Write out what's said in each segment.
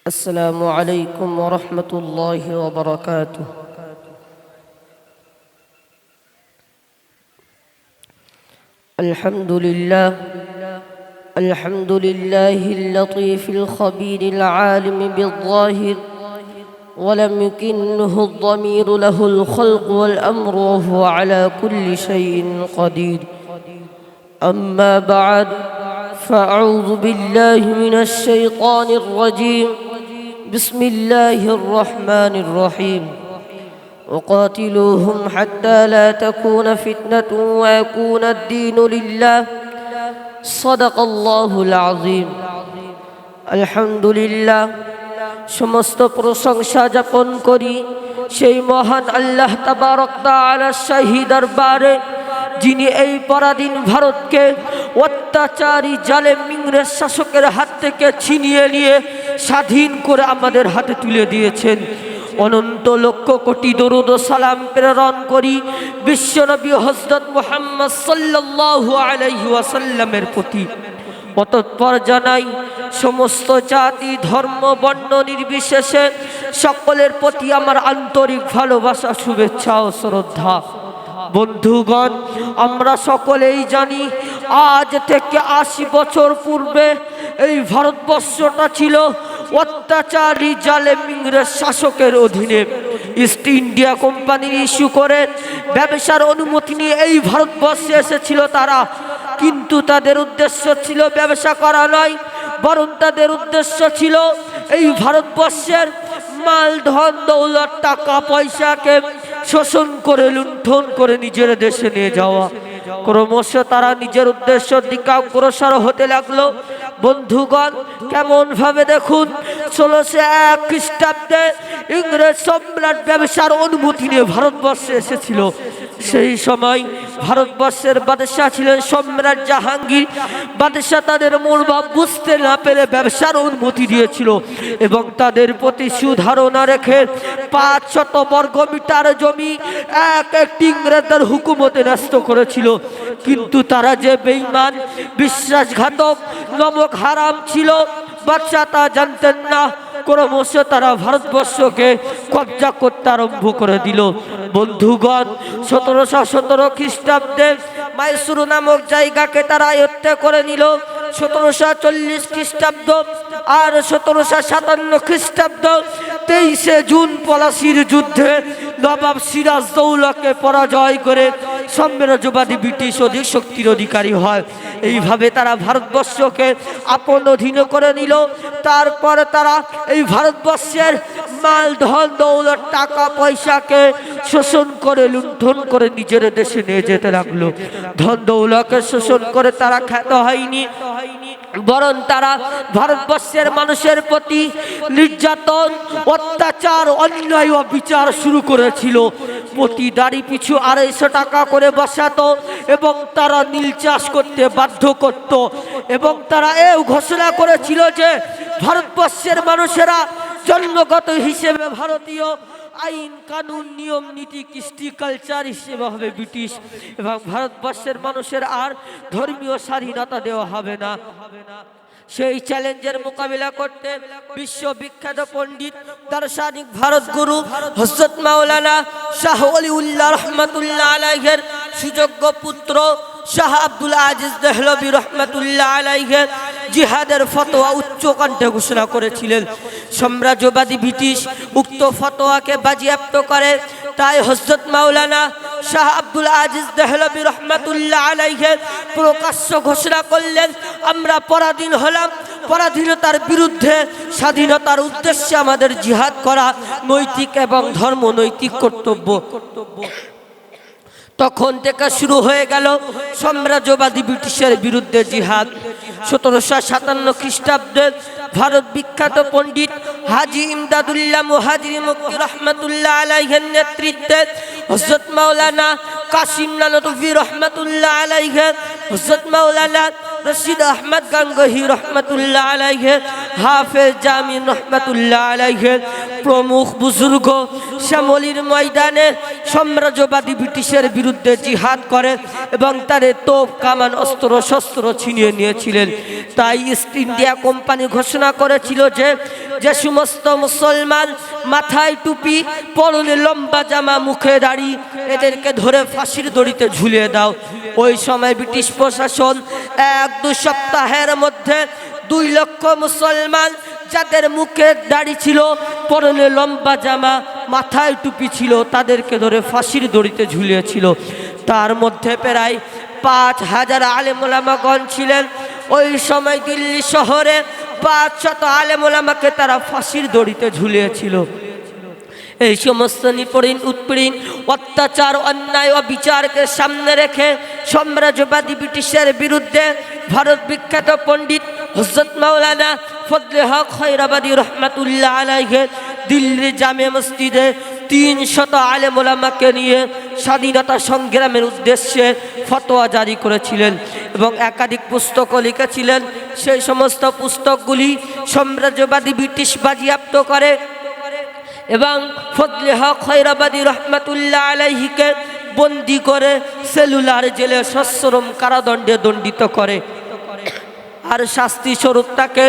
السلام عليكم ورحمة الله وبركاته. الحمد لله اللطيف الخبير العالم بالظاهر ولم يكنه الضمير له الخلق والأمر وهو على كل شيء قدير. أما بعد فأعوذ بالله من الشيطان الرجيم. بسم الله الرحمن الرحيم. وقاتلوهم حتى لا تكون فتنة ويكون الدين لله. صدق الله العظيم. الحمد لله সমস্ত প্রশংসা যাপন করি সেই মহান আল্লাহ তাবারক তাআলার শাহী দরবারে, যিনি এই পরাধীন ভারতকে অত্যাচারী জালেম ইংরেজ শাসকের হাত থেকে ছিনিয়ে নিয়ে স্বাধীন করে আমাদের হাতে তুলে দিয়েছেন। অনন্ত লক্ষ কোটি দরুদ ও সালাম প্রেরণ করি বিশ্বনবী হযরত মুহাম্মদ সাল্লাল্লাহু আলাইহি ওয়াসাল্লামের প্রতি। অতঃপর জানাই সমস্ত জাতি ধর্ম বর্ণ নির্বিশেষে সকলের প্রতি আমার আন্তরিক ভালোবাসা, শুভেচ্ছা ও শ্রদ্ধা। বন্ধুগণ, আমরা সকলেই জানি আজ থেকে ৮০ বছর পূর্বে এই ভারতবর্ষটা ছিল অত্যাচারী জালেম ইংরেজ শাসকের অধীনে। ইস্ট ইন্ডিয়া কোম্পানির ইস্যু করে ব্যবসার অনুমতি নিয়ে এই ভারতবর্ষে এসেছিল তারা, কিন্তু তাদের উদ্দেশ্য ছিল ব্যবসা করা নয়, বরং তাদের উদ্দেশ্য ছিল এই ভারতবর্ষের মাল ধন দৌলত টাকা পয়সাকে শোষণ করে লুণ্ঠন করে নিজের দেশে নিয়ে যাওয়া। ক্রমশ তারা নিজের উদ্দেশ্যের দিকে অগ্রসর হতে লাগলো। বন্ধুগণ, কেমন ভাবে দেখুন, ১৬০১ খ্রিস্টাব্দে ইংরেজ সম্রাট ব্যবসার অনুমতি নিয়ে ভারতবর্ষে এসেছিল। সেই সময় ভারতবর্ষের বাদশাহ ছিলেন সম্রাট জাহাঙ্গীর। বাদশাহ তাদের মনোভাব বুঝতে না পেরে ব্যবসার অনুমতি দিয়েছিল এবং তাদের প্রতি সুধারণা রেখে ৫০০ বর্গমিটার জমি একটি ইংরেজদের হুকুমতে ন্যস্ত করেছিল। কিন্তু তারা যে বেঈমান, বিশ্বাসঘাতক, নমক হারাম ছিল, বাদশাহ তা জানতেন না। ক্রমশ তারা ভারতবর্ষকে কবজা করতে আরম্ভ করে দিল। বন্ধুগণ, ১৭১৭ খ্রিস্টাব্দে মাইসুর নামক জায়গাকে তারা আয়ত্তে করে নিল। ১৭৪০ খ্রিস্টাব্দ আর ১৭৫৭ খ্রিস্টাব্দ ২৩শে জুন পলাশির যুদ্ধে নবাব সিরাজদৌলাকে পরাজয় করে সাম্রাজ্যবাদী ব্রিটিশ অধিক শক্তির অধিকারী হয়। এইভাবে তারা ভারতবর্ষকে আপন অধীনে করে নিল। তারপরে তারা এই ভারতবর্ষের মাল ধন দৌলত টাকা পয়সাকে শোষণ করে লুণ্ঠন করে নিজের দেশে নিয়ে যেতে লাগলো। ধন দৌলতকে শোষণ করে তারা খ্যাত হয়নি, বরং তারা ভারতবর্ষের মানুষের প্রতি নির্যাতন, অত্যাচার, অন্যায় ও বিচার শুরু করেছিল। প্রতি দাড়ি পিছু ২৫০ টাকা করে বসাতো এবং তারা নীল চাষ করতে বাধ্য করত এবং তারা এও ঘোষণা করেছিল যে ভারতবর্ষের মানুষেরা জন্মগত হিসেবে ভারতীয়, আইন কানুন নিয়ম নীতি কৃষ্টি কালচার হিসেবে হবে ব্রিটিশ, এবং ভারতবর্ষের মানুষের আর ধর্মীয় স্বাধীনতা দেওয়া হবে না। সেই চ্যালেঞ্জের মোকাবিলা করতে বিশ্ববিখ্যাত পণ্ডিত দার্শনিক ভারত গুরু হযরত মাওলানা শাহ ওলিউল্লাহ রহমাতুল্লাহ আলাইহির সুযোগ্য পুত্র শাহ আব্দুল আজিজ দেহলভী রহমাতুল্লাহ আলাইহি জিহাদের ফতোয়া উচ্চ কণ্ঠে ঘোষণা করেছিলেন। সাম্রাজ্যবাদী ব্রিটিশ উক্ত ফতোয়াকে বাজেয়াপ্ত করে। তাই হযরত মাওলানা শাহ আব্দুল আজিজ দেহলভী রহমাতুল্লাহ আলাইহি প্রকাশ্য ঘোষণা করলেন, আমরা পরাধীন হলাম, পরাধীনতার বিরুদ্ধে স্বাধীনতার উদ্দেশ্যে আমাদের জিহাদ করা নৈতিক এবং ধর্মনৈতিক কর্তব্য। তখন থেকে শুরু হয়ে গেল সাম্রাজ্যবাদী ব্রিটিশের বিরুদ্ধে জিহাদ। ১৭৫৭ খ্রিস্টাব্দে ভারত বিখ্যাত পণ্ডিত হাজী ইমদাদুল্লাহ মুহাজিরি মক্কি রহমাতুল্লাহ আলাইহির নেতৃত্বে হযরত মাওলানা কাসিম নানতুভি রহমাতুল্লাহ আলাইহি, হযরত মাওলানা রশিদ আহমদ গাঙ্গোহী রহমাতুল্লাহ আলাইহি, হাফেজ জামিন রহমাতুল্লাহ আলাইহি প্রমুখ বুজুর্গ শ্যামলীর ময়দানে সাম্রাজ্যবাদী ব্রিটিশের বিরুদ্ধে জিহাদ করে এবং তাদের তোপ কামান অস্ত্র শস্ত্র ছিনিয়ে নিয়েছিলেন। তাই ইস্ট ইন্ডিয়া কোম্পানি ঘোষণা করেছিল যে যে সমস্ত মুসলমান মাথায় টুপি, পরনে লম্বা জামা, মুখে দাড়ি, এদেরকে ধরে ফাঁসির দড়িতে ঝুলিয়ে দাও। ওই সময় ব্রিটিশ প্রশাসন 1-2 সপ্তাহের মধ্যে 2 লক্ষ মুসলমান যাদের মুখে দাড়ি ছিল, পরনে লম্বা জামা, মাথায় টুপি ছিল, তাদেরকে ধরে ফাঁসির দড়িতে ঝুলিয়েছিল। তার মধ্যে প্রায় 5000 আলেম ওলামাগণ ছিলেন। ওই সময় দিল্লি শহরে 500 আলেম ওলামাকে তারা ফাঁসির দড়িতে ঝুলিয়েছিল। এই সমস্ত নিপীড়ন, উৎপীড়ন, অত্যাচার, অন্যায় ও বিচারকে সামনে রেখে সাম্রাজ্যবাদী ব্রিটিশের বিরুদ্ধে ভারত বিখ্যাত পণ্ডিত হযরত মাওলানা ফজলে হক খৈরাবাদী রহমাতুল্লাহ আলাইহি দিল্লির জামে মসজিদে 300 আলেম ওলামাকে নিয়ে স্বাধীনতা সংগ্রামের উদ্দেশ্যে ফতোয়া জারি করেছিলেন এবং একাধিক পুস্তকও লিখেছিলেন। সেই সমস্ত পুস্তকগুলি সাম্রাজ্যবাদী ব্রিটিশ বাজেয়াপ্ত করে এবং ফজলে হক খৈরাবাদী রহমাতুল্লাহ আলাইহিকে বন্দি করে সেলুলার জেলে সশ্রম কারাদণ্ডে দণ্ডিত করে। আর শাস্তি স্বরূপ তাকে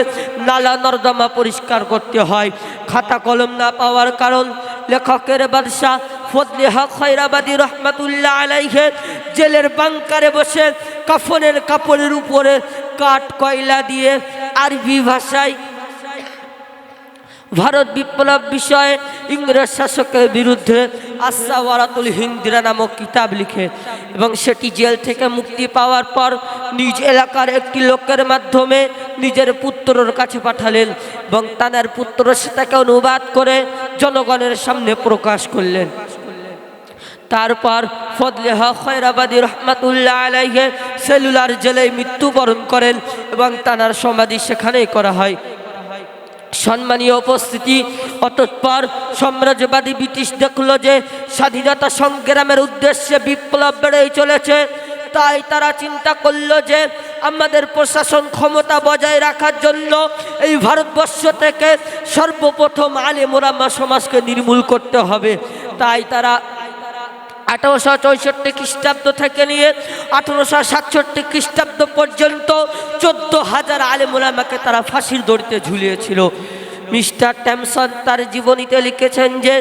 নালা নর্দমা পরিষ্কার করতে হয়। খাতা কলম না পাওয়ার কারণ লেখকের বাদশাহ ফজলে হক খৈরাবাদী রহমাতুল্লাহ আলাইহি জেলের বাংকারে বসে কাফনের কাপড়ের উপরে কাঠ কয়লা দিয়ে আরবি ভাষায় ভারত বিপ্লব বিষয়ে ইংরেজ শাসকের বিরুদ্ধে আসওয়ারাতুল হিন্দিরা নামক কিতাব লিখে এবং সেটি জেল থেকে মুক্তি পাওয়ার পর নিজ এলাকার একটি লোকের মাধ্যমে নিজের পুত্রর কাছে পাঠালেন এবং তার পুত্র সেটাকে অনুবাদ করে জনগণের সামনে প্রকাশ করলেন। তারপর ফজলে হক খৈরাবাদী রহমাতুল্লাহ আলাইহি সেলুলার জেলে মৃত্যুবরণ করেন এবং তার সমাধি সেখানেই করা হয়। সম্মানীয় উপস্থিতি, অতঃপর সাম্রাজ্যবাদী ব্রিটিশ দেখল যে স্বাধীনতা সংগ্রামের উদ্দেশ্যে বিপ্লব বেড়েই চলেছে। তাই তারা চিন্তা করল যে আমাদের প্রশাসন ক্ষমতা বজায় রাখার জন্য এই ভারতবর্ষ থেকে সর্বপ্রথম আলেম ওলামা সমাজকে নির্মূল করতে হবে। তাই তারা 1864 খ্রিস্টাব্দ থেকে নিয়ে 1867 খ্রিস্টাব্দ পর্যন্ত 14,000 আলেম ওলামাকে তারা ফাঁসির দড়িতে ঝুলিয়েছিল। মিস্টার ট্যামসন তার জীবনীতে লিখেছেন যে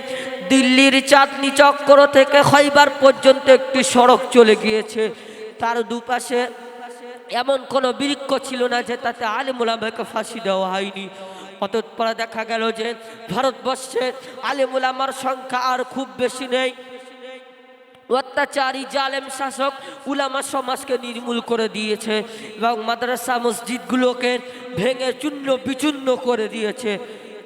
দিল্লির চাঁদনি চক্র থেকে খৈবার পর্যন্ত একটি সড়ক চলে গিয়েছে। তার দুপাশে এমন কোনো বৃক্ষ ছিল না যে তাতে আলেম ওলামাকে ফাঁসি দেওয়া হয়নি। অতঃপর দেখা গেল যে ভারতবর্ষে আলেম ওলামার সংখ্যা আর খুব বেশি নেই। অত্যাচারী জালেম শাসক উলামা সমাজকে নির্মূল করে দিয়েছে এবং মাদ্রাসা মসজিদগুলোকে ভেঙে চূর্ণ বিচূর্ণ করে দিয়েছে।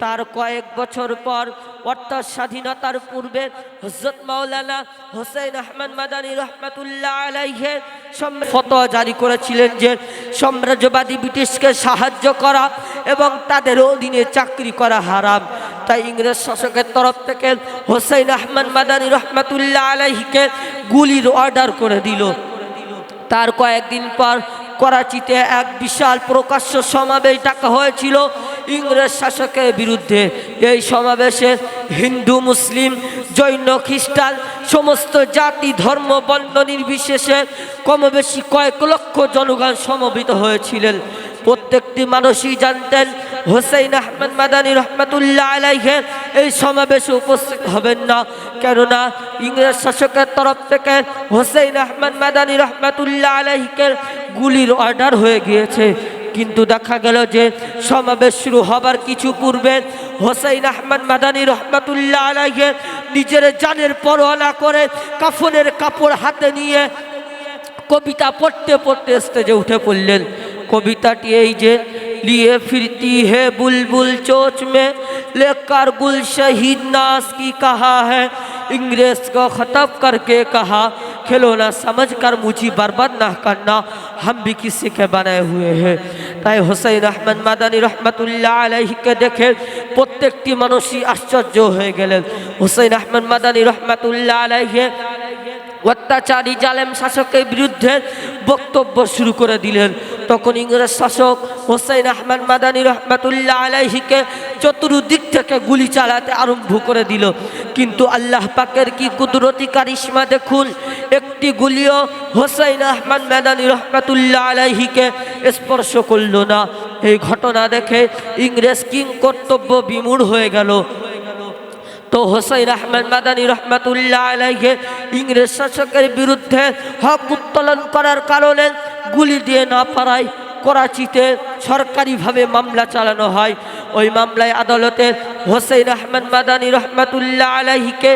তার কয়েক বছর পর অর্থাৎ স্বাধীনতার পূর্বে হযরত মাওলানা হোসেন আহমদ মাদানী রহমাতুল্লাহ আলাইহি ফতোয়া জারি করেছিলেন যে সাম্রাজ্যবাদী ব্রিটিশকে সাহায্য করা এবং তাদের অধীনে চাকরি করা হারাম। তাই ইংরেজ শাসকের তরফ থেকে হোসেন আহমদ মাদানী রহমাতুল্লাহ আলাইহিকে গুলির অর্ডার করে দিল। তার কয়েকদিন পর করাচিতে এক বিশাল প্রকাশ্য সমাবেশ ডাকা হয়েছিল ইংরেজ শাসকের বিরুদ্ধে। এই সমাবেশে হিন্দু, মুসলিম, জৈন, খ্রিস্টান সমস্ত জাতি, ধর্ম, বর্ণ নির্বিশেষে কমবেশি কয়েক লক্ষ জনগণ সমবেত হয়েছিলেন। প্রত্যেকটি মানুষই জানতেন হোসেন আহমদ মাদানী রহমাতুল্লাহ আলাইহি এই সমাবেশে উপস্থিত হবেন না, কেননা ইংরেজ শাসকের তরফ থেকে হোসেন আহমদ মাদানী রহমাতুল্লাহ আলাইহিকে গুলির অর্ডার হয়ে গিয়েছে। কিন্তু দেখা গেল যে সমাবেশ শুরু হবার কিছু পূর্বে হোসেন আহমদ মাদানী রহমাতুল্লাহ আলাইহি নিজের জানের পরোয়া না করে কাফনের কাপড় হাতে নিয়ে কবিতা পড়তে পড়তে স্টেজে উঠে পড়লেন। কবিতাটি এই যে लिए फिरती है बुलबुल चोच में लेकर गुल शहीद नास की कहा है इंग्रेज को ख़त्म करके कहा खिलौना समझ कर मुझे बर्बाद ना करना हम भी किसी के बनाए हुए हैं। তাই হোসেন আহমদ মাদানী রহমাতুল্লাহ আলাইহিকে দেখে প্রত্যেকটি মানুষই আশ্চর্য হয়ে গেলেন। হোসেন আহমদ মাদানী রহমাতুল্লাহ আলাইহি অত্যাচারী জালেম শাসকের বিরুদ্ধে বক্তব্য শুরু করে দিলেন। তখন ইংরেজ শাসক হোসেন আহমদ মাদানী রহমাতুল্লাহ আলাইহিকে চতুর্দিক থেকে গুলি চালাতে আরম্ভ করে দিল। কিন্তু আল্লাহ পাকের কি কুদরতি কারিশমা দেখুন, একটি গুলিও হোসেন আহমদ মাদানী রহমাতুল্লাহ আলাইহিকে স্পর্শ করল না। এই ঘটনা দেখে ইংরেজ কিং কর্তব্য বিমূঢ় হয়ে গেল। তো হুসাইন আহমেদ মাদানী রহমাতুল্লাহ আলাইহি ইংরেজ শাসকের বিরুদ্ধে হক উত্তোলন করার কারণে গুলি দিয়ে না পারায় করাচিতে সরকারিভাবে মামলা চালানো হয়। ওই মামলায় আদালতে হুসাইন আহমেদ মাদানী রহমাতুল্লাহ আলাইহিকে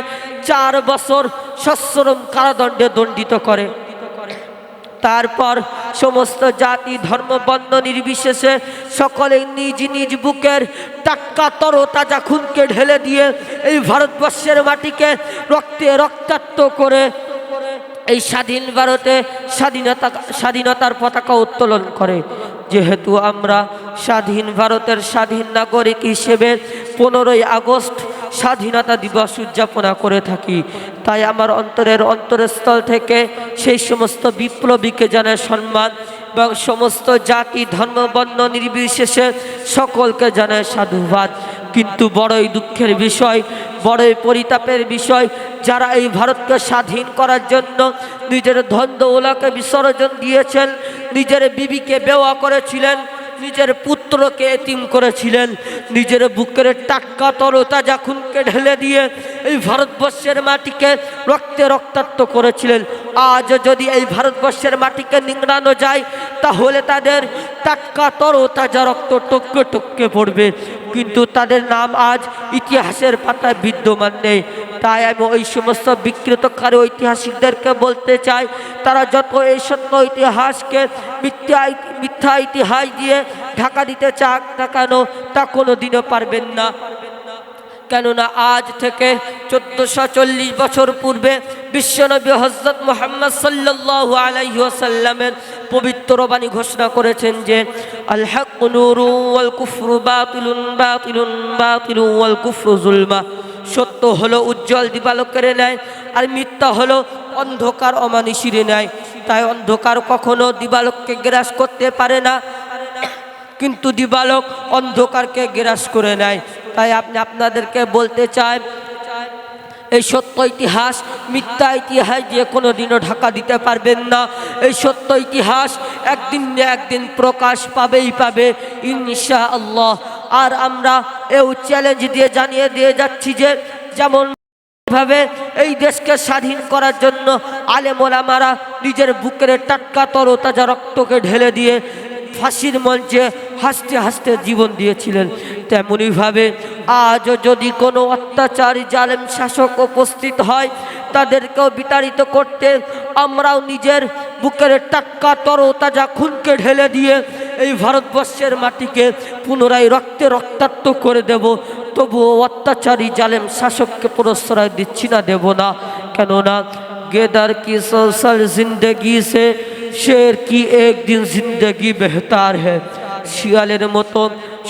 4 বছর সশ্রম কারাদণ্ডে দণ্ডিত করে। তারপর সমস্ত জাতি ধর্ম বর্ণ নির্বিশেষে সকলে নিজ নিজ বুকের টাটকা তরতাজা খুনকে ঢেলে দিয়ে এই ভারতবর্ষের মাটিকে রক্তে রক্তাক্ত করে এই স্বাধীন ভারতে স্বাধীনতার পতাকা উত্তোলন করে। যেহেতু আমরা স্বাধীন ভারতের স্বাধীন নাগরিক হিসেবে 15ই আগস্ট স্বাধীনতা দিবস উদযাপনা করে থাকি, তাই আমার অন্তরস্থল থেকে সেই সমস্ত বিপ্লবীকে জানাই সম্মান এবং সমস্ত জাতি ধর্ম বর্ণ নির্বিশেষে সকলকে জানায় সাধুবাদ। কিন্তু বড়ই দুঃখের বিষয়, বড়ই পরিতাপের বিষয়, যারা এই ভারতকে স্বাধীন করার জন্য নিজের ধন দৌলতকে বিসর্জন দিয়েছেন, নিজের বিবিকে বেওয়া করেছিলেন, নিজের পুত্রকে এতিম করেছিলেন, নিজের বুকের টাটকা তরতাজা খুনকে ঢেলে দিয়ে এই ভারতবর্ষের মাটিকে রক্তে রক্তাক্ত করেছিলেন, আজ যদি এই ভারতবর্ষের মাটিকে নিংড়ানো যায় তাহলে তাদের টাটকা তরতাজা রক্ত টপকে টপকে পড়বে, কিন্তু তাদের নাম আজ ইতিহাসের পাতায় বিদ্যমান নেই। তাই আমি ওই সমস্ত বিকৃতকারী ঐতিহাসিকদেরকে বলতে চাই, তারা যত এই সত্য ইতিহাসকে মিথ্যা ইতিহাস দিয়ে ঢাকা দিতে চাক না কেন, তা কোনো দিনও পারবেন না। কেননা আজ থেকে 1440 বছর পূর্বে বিশ্বনবী হযরত মুহাম্মদ সাল্লাল্লাহু আলাইহি ওয়াসাল্লামের পবিত্র বাণী ঘোষণা করেছেন যে আল হাক্কু নূরুন ওয়াল কুফরু বাতিলুন বাতিলুন বাতিলুন ওয়াল কুফরু যুলমা। সত্য হলো উজ্জ্বল দিবালোকের ন্যায়, আর মিথ্যা হলো অন্ধকার অমানিসির ন্যায়। তাই অন্ধকার কখনো দিবালোককে গ্রাস করতে পারে না, কিন্তু দিবালোক অন্ধকারকে গ্রাস করে নেয়। তাই আপনাদেরকে বলতে চাই, এই সত্য ইতিহাস মিথ্যা ইতিহাস দিয়ে কোনো দিনও ঢাকা দিতে পারবেন না। এই সত্য ইতিহাস একদিন না একদিন প্রকাশ পাবেই পাবে ইনশাআল্লাহ। আর আমরা এই চ্যালেঞ্জ দিয়ে জানিয়ে দিয়ে যাচ্ছি যে যেমন ভাবে এই দেশকে স্বাধীন করার জন্য আলেম ওলামারা নিজের বুকের টাটকা তরতাজা রক্তকে ঢেলে দিয়ে ফাঁসির মঞ্চে হাসতে হাসতে জীবন দিয়েছিলেন, তেমনিভাবে আজও যদি কোনো অত্যাচারী জালেম শাসক উপস্থিত হয় তাদেরকেও বিতাড়িত করতে আমরাও নিজের বুকের টাটকা তরতাজা খুনকে ঢেলে দিয়ে এই ভারতবর্ষের মাটিকে পুনরায় রক্তে রক্তাক্ত করে দেব। তবুও অত্যাচারী জালেম শাসককে প্রশ্রয় দিচ্ছি না, দেব না। কেননা গেদার কি সোশ্যাল জিন্দগি সে শের কি একদিন জিন্দগি বেহতার হ্যাঁ। শিয়ালের মতো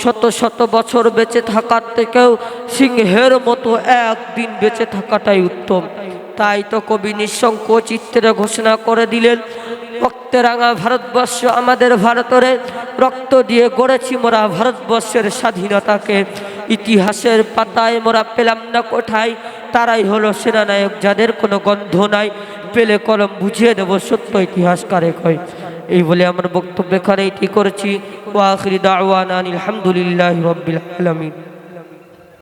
শত শত বছর বেঁচে থাকার থেকেও সিংহের মতো একদিন বেঁচে থাকাটাই উত্তম। তাই তো কবি নিঃসংক চিত্রে ঘোষণা করে দিলেন, রক্তে রাঙা ভারতবর্ষ আমাদের ভারতের, রক্ত দিয়ে গড়েছি মোরা ভারতবর্ষের স্বাধীনতাকে। ইতিহাসের পাতায় মোরা পেলাম না কোঠায়, তারাই হলো সেনানায়ক যাদের কোনো গন্ধ নাই। পেলে কলম বুঝিয়ে দেব সত্য ইতিহাস কারে কয়। এই বলে আমার বক্তব্য এখানে এটি করেছি। ওয়া আখিরি দাওয়ানা আলহামদুলিল্লাহি রাব্বিল আলামিন।